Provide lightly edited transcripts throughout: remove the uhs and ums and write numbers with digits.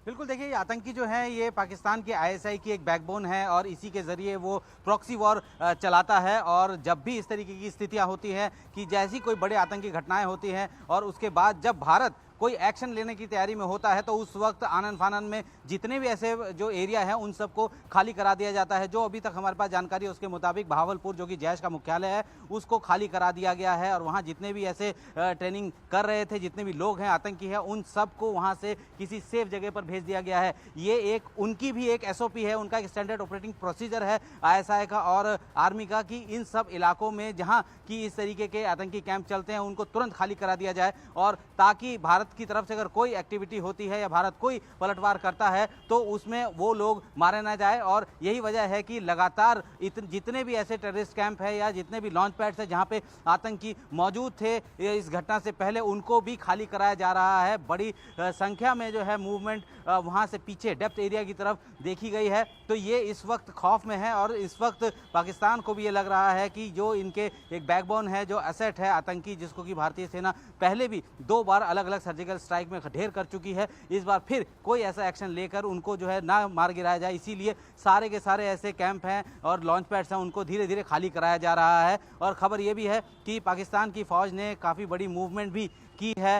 बिल्कुल देखिए, ये आतंकी जो है ये पाकिस्तान की आईएसआई की एक बैकबोन है और इसी के ज़रिए वो प्रॉक्सी वॉर चलाता है। और जब भी इस तरीके की स्थितियां होती हैं कि जैसी कोई बड़े आतंकी घटनाएं होती हैं और उसके बाद जब भारत कोई एक्शन लेने की तैयारी में होता है तो उस वक्त आनन फानन में जितने भी ऐसे जो एरिया है उन सबको खाली करा दिया जाता है। जो अभी तक हमारे पास जानकारी है उसके मुताबिक बहावलपुर जो कि जैश का मुख्यालय है उसको खाली करा दिया गया है और वहाँ जितने भी ऐसे ट्रेनिंग कर रहे थे, जितने भी लोग हैं आतंकी हैं, उन सबको वहाँ से किसी सेफ जगह पर भेज दिया गया है। ये एक उनकी भी एक एसओपी है, उनका एक स्टैंडर्ड ऑपरेटिंग प्रोसीजर है आईएसआई का और आर्मी का कि इन सब इलाकों में जहाँ की इस तरीके के आतंकी कैंप चलते हैं उनको तुरंत खाली करा दिया जाए और ताकि भारत की तरफ से अगर कोई एक्टिविटी होती है या भारत कोई पलटवार करता है तो उसमें वो लोग मारे ना जाए। और यही वजह है कि लगातार जितने भी ऐसे टेररिस्ट कैंप है या जितने भी लॉन्च पैड्स है जहां पे आतंकी मौजूद थे इस घटना से पहले, उनको भी खाली कराया जा रहा है। बड़ी संख्या में जो है मूवमेंट वहां से पीछे डेप्थ एरिया की तरफ देखी गई है। तो ये इस वक्त खौफ में है और इस वक्त पाकिस्तान को भी ये लग रहा है कि जो इनके एक बैकबोन है, जो एसेट है आतंकी, जिसको कि भारतीय सेना पहले भी 2 बार अलग अलग सर्जिकल स्ट्राइक में ढेर कर चुकी है, इस बार फिर कोई ऐसा एक्शन लेकर उनको जो है ना मार गिराया जाए। इसीलिए सारे के सारे ऐसे कैंप हैं और लॉन्च पैड्स हैं उनको धीरे धीरे खाली कराया जा रहा है। और खबर ये भी है कि पाकिस्तान की फौज ने काफ़ी बड़ी मूवमेंट भी की है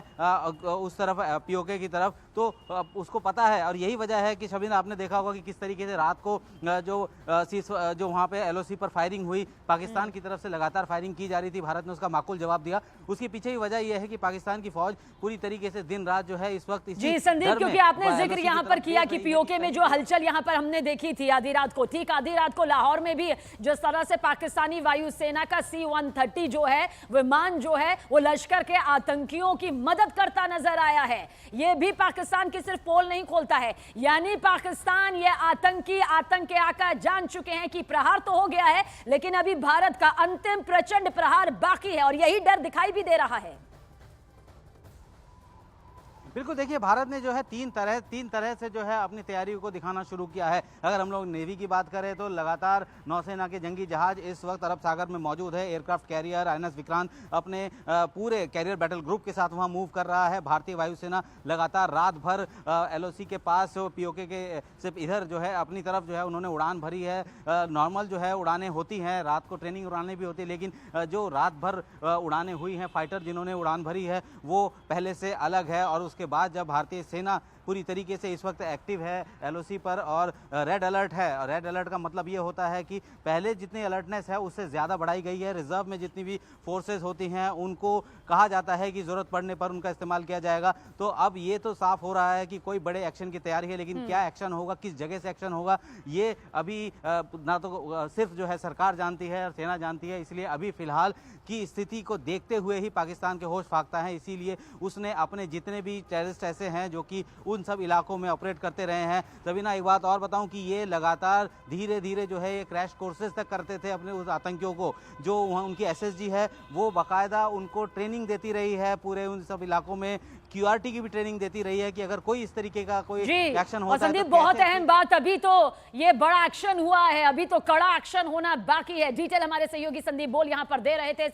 उस तरफ पीओके की तरफ, तो उसको पता है। और यही वजह है कि शबीन आपने देखा होगा कि किस तरीके से रात को जो वहाँ पे एलओसी पर फायरिंग हुई, पाकिस्तान की तरफ से लगातार फायरिंग की जा रही थी, भारत ने उसका माकूल जवाब दिया। उसके पीछे ही वजह यह है कि पाकिस्तान की फौज पूरी तरीके से दिन रात जो है इस वक्त जी संदीप, क्योंकि आपने जिक्र यहाँ पर किया कि पीओके में जो हलचल यहाँ पर हमने देखी थी आधी रात को, ठीक आधी रात को लाहौर में भी जिस तरह से पाकिस्तानी वायुसेना का C-130 जो है विमान जो है वो लश्कर के आतंकियों की मदद करता नजर आया है। यह भी पाकिस्तान की सिर्फ पोल नहीं खोलता है, यानी पाकिस्तान ये आतंकी आतंक के आका जान चुके हैं कि प्रहार तो हो गया है लेकिन अभी भारत का अंतिम प्रचंड प्रहार बाकी है और यही डर दिखाई भी दे रहा है। बिल्कुल देखिए, भारत ने जो है तीन तरह से जो है अपनी तैयारी को दिखाना शुरू किया है। अगर हम लोग नेवी की बात करें तो लगातार नौसेना के जंगी जहाज इस वक्त अरब सागर में मौजूद है। एयरक्राफ्ट कैरियर INS विक्रांत अपने पूरे कैरियर बैटल ग्रुप के साथ वहां मूव कर रहा है। भारतीय वायुसेना लगातार रात भर LOC के पास पीओके के सिर्फ इधर जो है अपनी तरफ जो है उन्होंने उड़ान भरी है। नॉर्मल जो है उड़ानें होती हैं, रात को ट्रेनिंग उड़ानें भी होती है, लेकिन जो रात भर उड़ानें हुई हैं, फाइटर जिन्होंने उड़ान भरी है वो पहले से अलग है। और उसके बाद जब भारतीय सेना पूरी तरीके से इस वक्त एक्टिव है LOC पर और रेड अलर्ट है, और रेड अलर्ट का मतलब ये होता है कि पहले जितनी अलर्टनेस है उससे ज़्यादा बढ़ाई गई है। रिजर्व में जितनी भी फोर्सेस होती हैं उनको कहा जाता है कि ज़रूरत पड़ने पर उनका इस्तेमाल किया जाएगा। तो अब ये तो साफ हो रहा है कि कोई बड़े एक्शन की तैयारी है, लेकिन क्या एक्शन होगा, किस जगह से एक्शन होगा, ये अभी ना तो सिर्फ जो है सरकार जानती है और सेना जानती है। इसलिए अभी फिलहाल की स्थिति को देखते हुए ही पाकिस्तान के होश फाख्ता है। इसीलिए उसने अपने जितने भी टेररिस्ट ऐसे हैं जो कि उन सब इलाकों में ऑपरेट करते रहे हैं। सबीना, एक बात और बताऊं कि ये लगातार धीरे धीरे जो है ये क्रैश कोर्सेज तक करते थे अपने उस आतंकियों को। जो वहाँ उनकी SSG है वो बाकायदा उनको ट्रेनिंग देती रही है पूरे उन सब इलाकों में। QRT की भी ट्रेनिंग देती रही है कि अगर कोई इस तरीके का कोई एक्शन होता है। संदीप, बहुत अहम बात, अभी तो ये बड़ा एक्शन हुआ है, अभी तो कड़ा एक्शन होना बाकी है। डिटेल हमारे सहयोगी संदीप बोल यहाँ पर दे रहे थे।